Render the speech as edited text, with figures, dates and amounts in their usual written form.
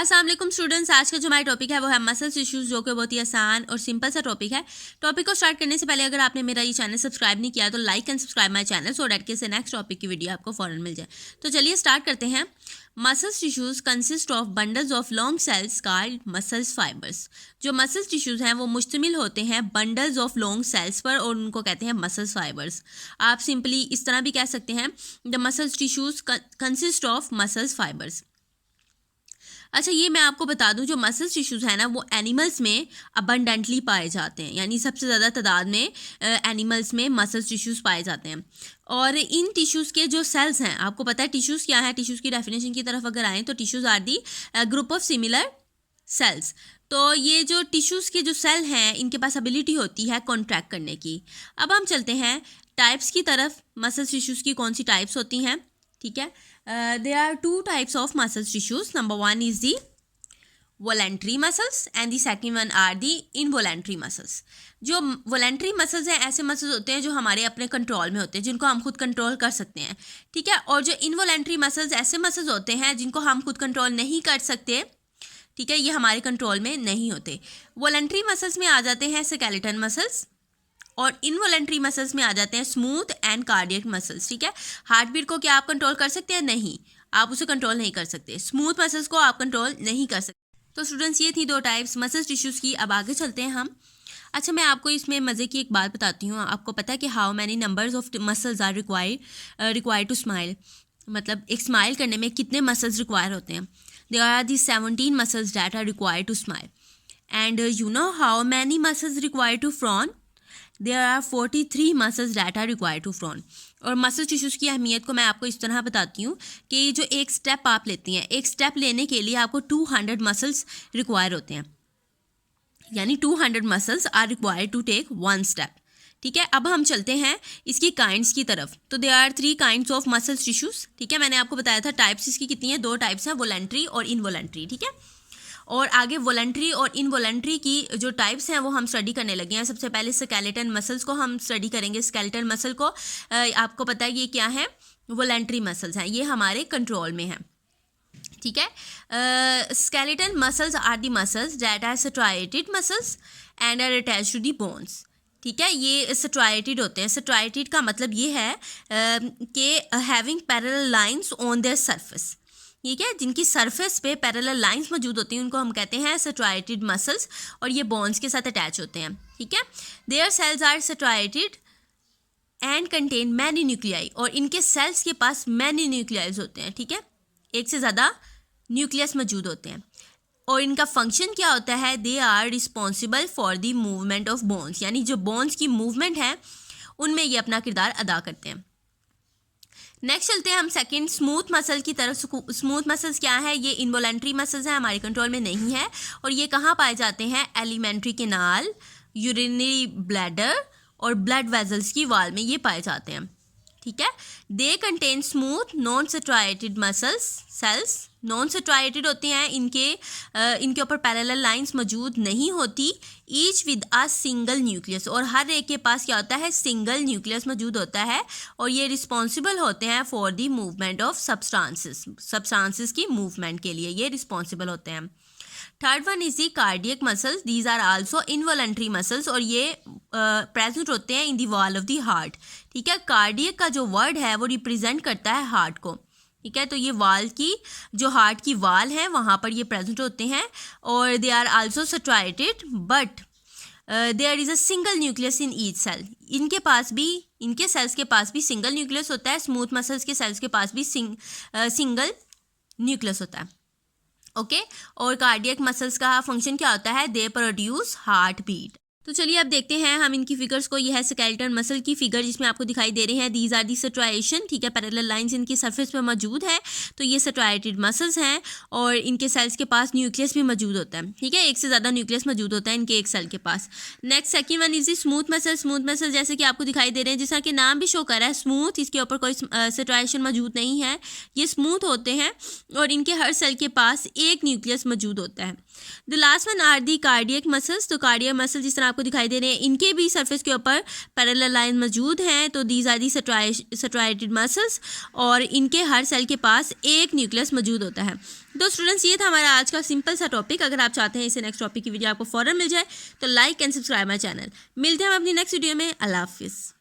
अस्सलाम वालेकुम स्टूडेंट्स, आज का जो हमारा टॉपिक है वो है मसल्स इश्यूज, जो कि बहुत ही आसान और सिंपल सा टॉपिक है। टॉपिक को स्टार्ट करने से पहले अगर आपने मेरा ये चैनल सब्सक्राइब नहीं किया तो like and subscribe my channel so that के से नेक्स्ट टॉपिक की वीडियो आपको फौरन मिल जाए। तो चलिए स्टार्ट करते हैं। Muscles tissues consist of bundles of long cells called muscles fibres. जो मसल्स टिश्यूज हैं वो मुश्तमिल होते हैं बंडल्स ऑफ लॉन्ग सेल्स पर और उनको कहते हैं मसल्स फाइबर्स। आप सिंपली इस तरह भी कह सकते हैं, the muscles tissues consist of muscles fibres. अच्छा, ये मैं आपको बता दूं, जो मसल्स टिश्यूज़ है ना वो एनिमल्स में अबंडेंटली पाए जाते हैं, यानी सबसे ज़्यादा तादाद में एनिमल्स में मसल्स टिश्यूज़ पाए जाते हैं। और इन टिश्यूज़ के जो सेल्स हैं, आपको पता है टिश्यूज़ क्या है। टिश्यूज़ की डेफिनेशन की तरफ अगर आएँ तो tissues are the group of similar cells. तो ये जो टिश्यूज़ के जो सेल हैं इनके पास एबिलिटी होती है कॉन्ट्रैक्ट करने की। अब हम चलते हैं टाइप्स की तरफ। मसल्स टिश्यूज़ की कौन सी टाइप्स होती हैं, ठीक है। There are two types of muscle tissues. Number one is the voluntary muscles and the second one are the involuntary muscles. जो voluntary muscles हैं ऐसे muscles होते हैं जो हमारे अपने कंट्रोल में होते हैं, जिनको हम खुद कंट्रोल कर सकते हैं, ठीक है। और जो involuntary muscles ऐसे muscles होते हैं जिनको हम खुद कंट्रोल नहीं कर सकते, ठीक है, ये हमारे कंट्रोल में नहीं होते। voluntary muscles में आ जाते हैं skeleton muscles और इनवॉलेंट्री मसल्स में आ जाते हैं स्मूथ एंड कार्डियक मसल्स, ठीक है। हार्ट बीट को क्या आप कंट्रोल कर सकते हैं? नहीं, आप उसे कंट्रोल नहीं कर सकते। स्मूथ मसल्स को आप कंट्रोल नहीं कर सकते। तो स्टूडेंट्स, ये थी दो टाइप्स मसल्स टिश्यूज़ की। अब आगे चलते हैं हम। अच्छा, मैं आपको इसमें मज़े की एक बात बताती हूँ। आपको पता है कि how many numbers of muscles are required to smile, मतलब एक स्माइल करने में कितने मसल्स रिक्वायर होते हैं। There are the 17 muscles that are required to smile and you know how many muscles required to frown. There are 43 muscles that are required to frown. और muscle tissues की अहमियत को मैं आपको इस तरह बताती हूँ कि जो एक स्टेप आप लेती हैं, एक स्टेप लेने के लिए आपको 200 मसल्स रिक्वायर होते हैं, यानी 200 muscles are required to take one step, ठीक है। अब हम चलते हैं इसकी काइंड्स की तरफ। तो there are 3 kinds of muscles tissues, ठीक है। मैंने आपको बताया था टाइप्स इसकी कितनी है, 2 टाइप्स हैं, वॉलंटरी और इनवॉलंटरी, ठीक है। और आगे वॉलंटरी और इनवॉलंटरी की जो टाइप्स हैं वो हम स्टडी करने लगे हैं। सबसे पहले स्केलेटन मसल्स को हम स्टडी करेंगे। स्केलेटन मसल को आपको पता है ये क्या है, वॉलंटरी मसल्स हैं, ये हमारे कंट्रोल में हैं, ठीक है। Skeleton muscles are the muscles that are striated muscles and are attached to the bones, ठीक है। ये स्ट्राइएटेड होते हैं। स्ट्राइएटेड का मतलब ये है कि having parallel lines on their surface, ठीक है, जिनकी सरफेस पे पैरेलल लाइंस मौजूद होती हैं उनको हम कहते हैं स्ट्राइएटेड मसल्स, और ये बोन्स के साथ अटैच होते हैं, ठीक है। Their cells are striated and contain many nuclei, और इनके सेल्स के पास मैनी न्यूक्लियाइज होते हैं, ठीक है, एक से ज़्यादा न्यूक्लियस मौजूद होते हैं। और इनका फंक्शन क्या होता है, they are responsible for the movement of bones, यानी जो बोन्स की मूवमेंट है उनमें ये अपना किरदार अदा करते हैं। नेक्स्ट चलते हैं हम सेकंड स्मूथ मसल की तरफ। स्मूथ मसल्स क्या है, ये इनवॉलेंट्री मसल्स हैं, हमारे कंट्रोल में नहीं है, और ये कहाँ पाए जाते हैं, एलिमेंट्री कैनाल, यूरिनरी ब्लैडर और ब्लड वेजल्स की वॉल में ये पाए जाते हैं, ठीक है। They contain smooth non striated muscles cells. Non striated होते हैं, इनके ऊपर पैरेलल लाइंस मौजूद नहीं होती, each with a single nucleus, और हर एक के पास क्या होता है, सिंगल न्यूक्लियस मौजूद होता है, और ये रिस्पॉन्सिबल होते हैं for the movement of substances की मूवमेंट के लिए ये रिस्पॉन्सिबल होते हैं। Third one is the cardiac muscles, these are also involuntary muscles, और ये प्रेजेंट होते हैं in the wall of the heart, ठीक है। कार्डियक का जो वर्ड है वो रिप्रेजेंट करता है हार्ट को, ठीक है। तो ये वाल की जो हार्ट की वाल है वहाँ पर ये प्रेजेंट होते हैं, और they are also striated but there is a single nucleus in each cell. इनके सेल्स के पास भी सिंगल न्यूक्लियस होता है, स्मूथ मसल्स के सेल्स के पास भी सिंगल न्यूक्लियस होता है, ओके। और कार्डियक मसल्स का फंक्शन क्या होता है, दे प्रोड्यूस हार्ट बीट। तो चलिए अब देखते हैं हम इनकी फिगर्स को। यह है स्केलेटन मसल की फिगर जिसमें आपको दिखाई दे रहे हैं, दीज आर दी स्ट्राइएशन, ठीक है, पैरेलल लाइंस इनकी सरफेस पे मौजूद है, तो ये स्ट्राइएटेड मसल्स हैं, और इनके सेल्स के पास न्यूक्लियस भी मौजूद होता है, ठीक है, एक से ज़्यादा न्यूक्लियस मौजूद होता है इनके एक सेल के पास। Next second one is smooth muscle. Smooth muscle जैसे कि आपको दिखाई दे रहे हैं, जैसा कि नाम भी शो कर रहा है स्मूथ, इसके ऊपर कोई स्ट्राइएशन मौजूद नहीं है, ये स्मूथ होते हैं, और इनके हर सेल के पास एक न्यूक्लियस मौजूद होता है। The last one are the cardiac muscles. तो कार्डियक मसल जिस तरह आपको दिखाई दे रहे हैं, इनके भी सरफेस के ऊपर पैरेलल लाइन मौजूद हैं। तो दीज आर दी सेट्राइटेड मसल्स और इनके हर सेल के पास एक न्यूक्लियस मौजूद होता है। तो स्टूडेंट्स, ये था हमारा आज का सिंपल सा टॉपिक। अगर आप चाहते हैं इसे नेक्स्ट टॉपिक की वीडियो आपको फ़ौरन मिल जाए तो like and subscribe my channel. मिलते हैं हम अपनी नेक्स्ट वीडियो में। अल्लाह हाफिज़।